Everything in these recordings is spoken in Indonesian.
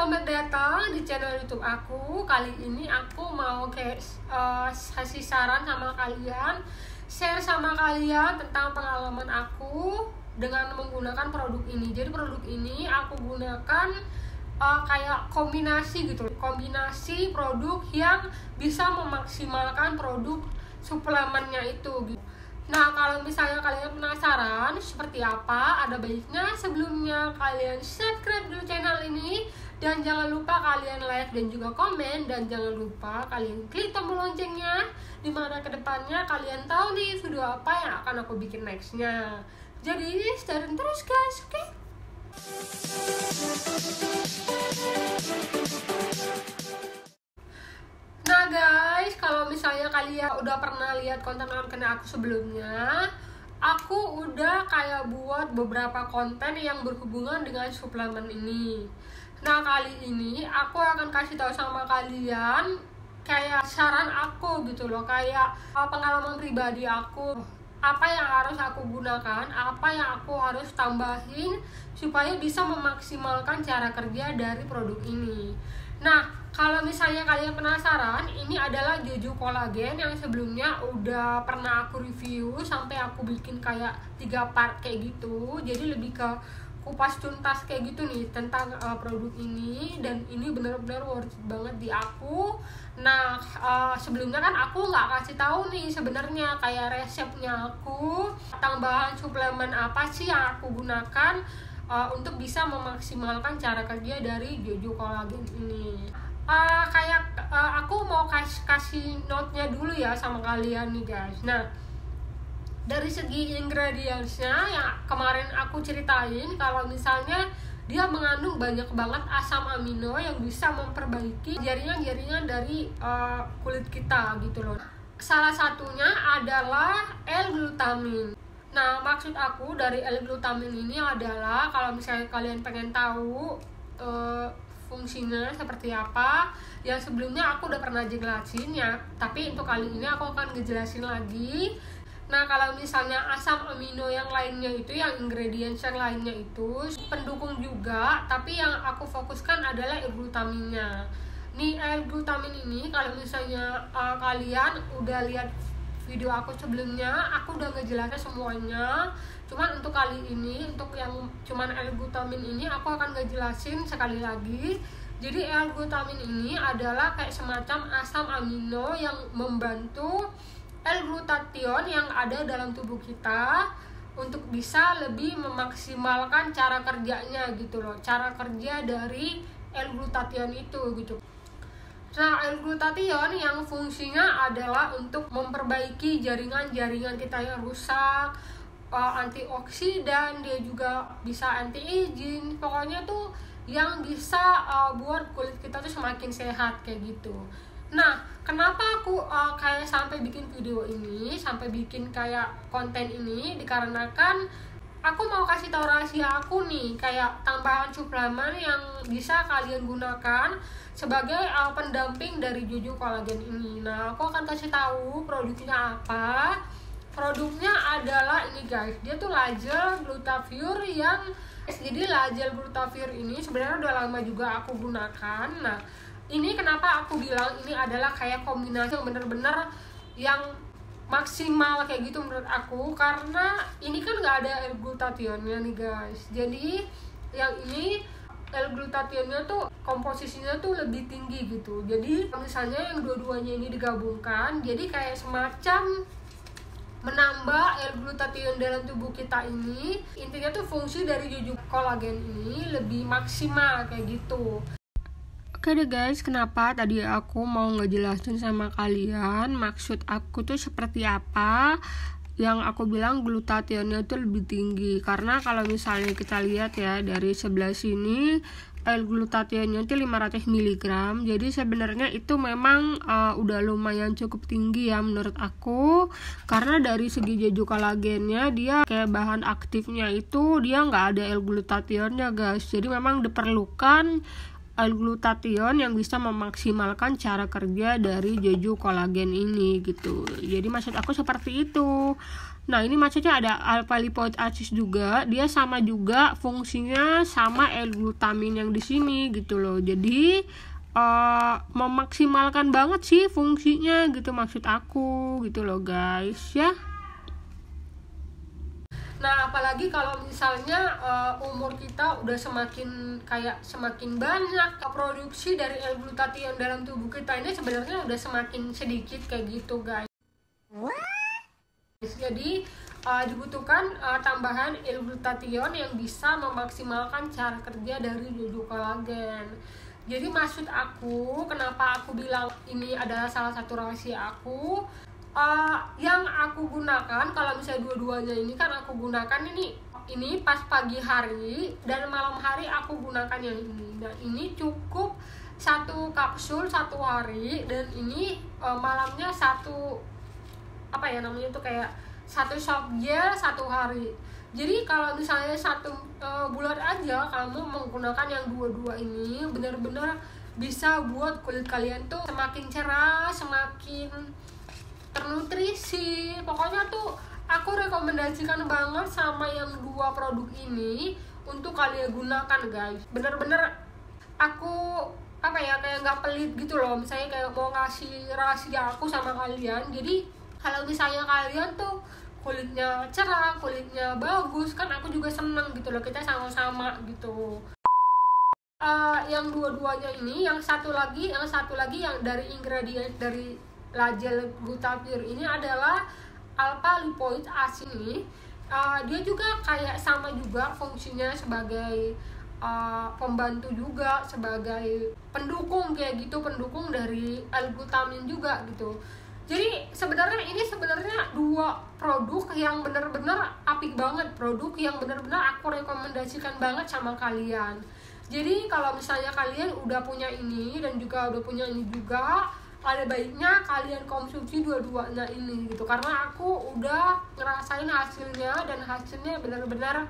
selamat datang di channel YouTube aku. Kali ini aku mau kasih saran sama kalian, share sama kalian tentang pengalaman aku dengan menggunakan produk ini. Jadi produk ini aku gunakan kayak kombinasi gitu, kombinasi produk yang bisa memaksimalkan produk suplemennya itu gitu. Nah, kalau misalnya kalian penasaran seperti apa, ada baiknya sebelumnya kalian subscribe dulu channel ini, dan jangan lupa kalian like dan juga komen, dan jangan lupa kalian klik tombol loncengnya, dimana kedepannya kalian tahu nih video apa yang akan aku bikin nextnya. Jadi stay tune terus guys, oke? Nah guys, kalau misalnya kalian udah pernah lihat konten-konten aku sebelumnya, aku udah kayak buat beberapa konten yang berhubungan dengan suplemen ini. Nah kali ini aku akan kasih tahu sama kalian kayak saran aku gitu loh, kayak pengalaman pribadi aku, apa yang harus aku gunakan, apa yang aku harus tambahin supaya bisa memaksimalkan cara kerja dari produk ini. Nah, kalau misalnya kalian penasaran, ini adalah Jojo Collagen yang sebelumnya udah pernah aku review sampai aku bikin kayak 3 part kayak gitu. Jadi lebih ke kupas tuntas kayak gitu nih tentang produk ini, dan ini benar-benar worth it banget di aku. Nah, sebelumnya kan aku nggak kasih tahu nih sebenarnya kayak resepnya aku, tambahan suplemen apa sih yang aku gunakan untuk bisa memaksimalkan cara kerja dari Jojo Collagen ini. Aku mau kasih note-nya dulu ya sama kalian nih guys. Nah, dari segi ingredientsnya yang kemarin aku ceritain, kalau misalnya dia mengandung banyak banget asam amino yang bisa memperbaiki jaringan-jaringan dari kulit kita gitu loh. Salah satunya adalah L-glutamin. Nah, maksud aku dari L-glutamin ini adalah kalau misalnya kalian pengen tahu fungsinya seperti apa, yang sebelumnya aku udah pernah jelasin ya, tapi untuk kali ini aku akan ngejelasin lagi. Nah, kalau misalnya asam amino yang lainnya itu, yang ingredients yang lainnya itu pendukung juga, tapi yang aku fokuskan adalah L-glutaminnya. Nih, L-glutamin ini kalau misalnya kalian udah lihat video aku sebelumnya, aku udah ngejelasin semuanya. Cuman untuk kali ini, untuk yang cuman L-glutamin ini, aku akan ngejelasin sekali lagi. Jadi L-glutamin ini adalah kayak semacam asam amino yang membantu L-glutathione yang ada dalam tubuh kita untuk bisa lebih memaksimalkan cara kerjanya gitu loh, cara kerja dari L-glutathione itu gitu. Nah, L-glutathione yang fungsinya adalah untuk memperbaiki jaringan-jaringan kita yang rusak, antioksidan, dia juga bisa anti-aging, pokoknya tuh yang bisa buat kulit kita tuh semakin sehat kayak gitu. Nah, kenapa aku kayak sampai bikin video ini, sampai bikin kayak konten ini, dikarenakan aku mau kasih tahu rahasia aku nih, kayak tambahan suplemen yang bisa kalian gunakan sebagai pendamping dari Jojo Collagen ini. Nah, aku akan kasih tahu produknya apa. Produknya adalah ini guys, dia tuh Lagel Glutathione yang jadi Lagel Glutathione ini sebenarnya udah lama juga aku gunakan. Nah, ini kenapa aku bilang ini adalah kayak kombinasi yang bener-bener yang maksimal kayak gitu menurut aku, karena ini kan nggak ada L-glutathione-nya nih guys. Jadi yang ini L-glutathione-nya tuh komposisinya tuh lebih tinggi gitu. Jadi misalnya yang dua-duanya ini digabungkan, jadi kayak semacam menambah L-glutathione dalam tubuh kita ini. Intinya tuh fungsi dari Jojo Collagen ini lebih maksimal kayak gitu. Oke deh guys, kenapa tadi aku mau ngejelasin sama kalian maksud aku tuh seperti apa, yang aku bilang glutathione-nya tuh lebih tinggi. Karena kalau misalnya kita lihat ya dari sebelah sini, L-glutathione-nya itu 500 mg. Jadi sebenarnya itu memang udah lumayan cukup tinggi ya menurut aku. Karena dari segi Jojo Collagen-nya, dia kayak bahan aktifnya itu dia nggak ada L-glutathione-nya guys. Jadi memang diperlukan L-glutathione yang bisa memaksimalkan cara kerja dari Jeju Collagen ini gitu. Jadi maksud aku seperti itu. Nah, ini maksudnya ada alpha lipoic acid juga, dia sama juga fungsinya sama L-glutamin yang di sini gitu loh. Jadi memaksimalkan banget sih fungsinya gitu maksud aku gitu loh guys ya. Nah, apalagi kalau misalnya umur kita udah semakin banyak, produksi dari L-glutathione dalam tubuh kita ini sebenarnya udah semakin sedikit kayak gitu guys. Jadi dibutuhkan tambahan L-glutathione yang bisa memaksimalkan cara kerja dari Jeju Collagen. Jadi maksud aku, kenapa aku bilang ini adalah salah satu rahasia aku, yang aku gunakan kalau misalnya dua-duanya ini kan aku gunakan ini pas pagi hari dan malam hari aku gunakan yang ini. Nah, ini cukup 1 kapsul 1 hari dan ini malamnya 1 kayak 1 shot gel 1 hari. Jadi kalau misalnya 1 bulan aja kamu menggunakan yang dua-dua ini, benar-benar bisa buat kulit kalian tuh semakin cerah, semakin ternutrisi. Pokoknya tuh aku rekomendasikan banget sama yang 2 produk ini untuk kalian gunakan guys. Bener-bener aku kayak nggak pelit gitu loh, misalnya kayak mau ngasih rahasia aku sama kalian. Jadi kalau misalnya kalian tuh kulitnya cerah, kulitnya bagus, kan aku juga seneng gitu loh, kita sama-sama gitu. Yang dua-duanya ini, yang satu lagi yang dari ingredient dari L-glutathione ini adalah alpha lipoic acid ini. Dia juga kayak sama juga fungsinya sebagai pembantu juga, sebagai pendukung kayak gitu, pendukung dari L-glutamin juga gitu. Jadi sebenarnya 2 produk yang benar-benar apik banget, produk yang benar-benar aku rekomendasikan banget sama kalian. Jadi kalau misalnya kalian udah punya ini dan juga udah punya ini juga, ada baiknya kalian konsumsi dua-duanya ini gitu, karena aku udah ngerasain hasilnya dan hasilnya benar-benar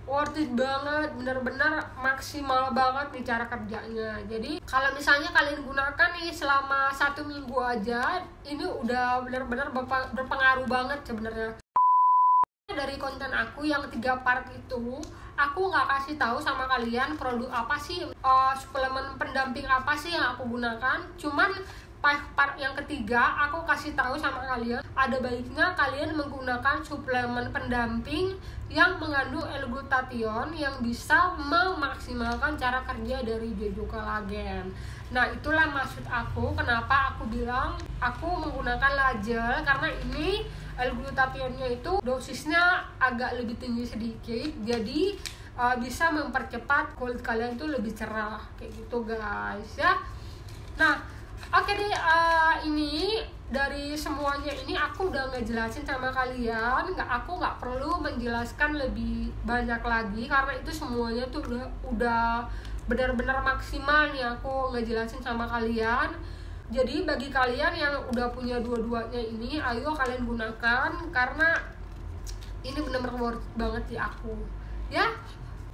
worth it banget, benar-benar maksimal banget nih cara kerjanya. Jadi kalau misalnya kalian gunakan nih selama 1 minggu aja, ini udah benar-benar berpengaruh banget sebenarnya. Dari konten aku yang 3 part itu, aku nggak kasih tahu sama kalian produk apa sih, suplemen pendamping apa sih yang aku gunakan. Cuman part yang ketiga aku kasih tahu sama kalian, ada baiknya kalian menggunakan suplemen pendamping yang mengandung L-glutathione yang bisa memaksimalkan cara kerja dari Jeju Collagen. Nah, itulah maksud aku kenapa aku bilang aku menggunakan Lagel, karena ini L-glutathione-nya itu dosisnya agak lebih tinggi sedikit, jadi bisa mempercepat kulit kalian tuh lebih cerah kayak gitu guys ya. Nah, oke deh, ini dari semuanya ini aku udah ngejelasin sama kalian. Aku nggak perlu menjelaskan lebih banyak lagi karena itu semuanya tuh udah benar-benar maksimal nih aku ngejelasin sama kalian. Jadi bagi kalian yang udah punya dua-duanya ini, ayo kalian gunakan karena ini benar-benar worth banget di aku ya.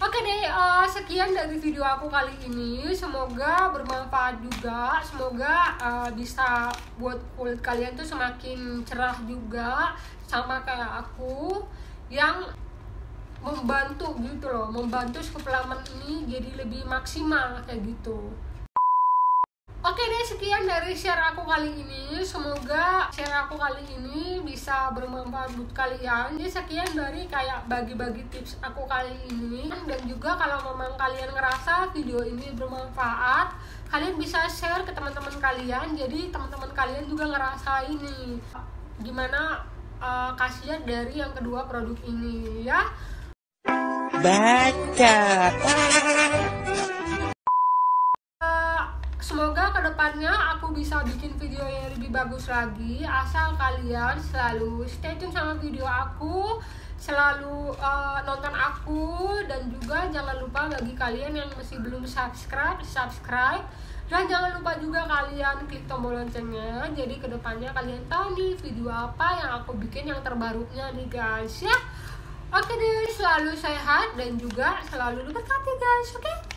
Oke deh, sekian dari video aku kali ini. Semoga bermanfaat juga. Semoga bisa buat kulit kalian tuh semakin cerah juga, sama kayak aku yang membantu gitu loh, membantu suplemen ini jadi lebih maksimal kayak gitu. Oke deh, sekian dari share aku kali ini. Semoga share aku kali ini bisa bermanfaat buat kalian. Jadi sekian dari kayak bagi-bagi tips aku kali ini. Dan juga kalau memang kalian ngerasa video ini bermanfaat, kalian bisa share ke teman-teman kalian. Jadi teman-teman kalian juga ngerasain nih gimana khasiat dari yang kedua produk ini ya. Baca. Semoga kedepannya aku bisa bikin video yang lebih bagus lagi, asal kalian selalu stay tune sama video aku, selalu nonton aku, dan juga jangan lupa bagi kalian yang masih belum subscribe, dan jangan lupa juga kalian klik tombol loncengnya, jadi kedepannya kalian tahu nih video apa yang aku bikin yang terbarunya nih guys ya. Oke deh, selalu sehat dan juga selalu diberkati guys, oke?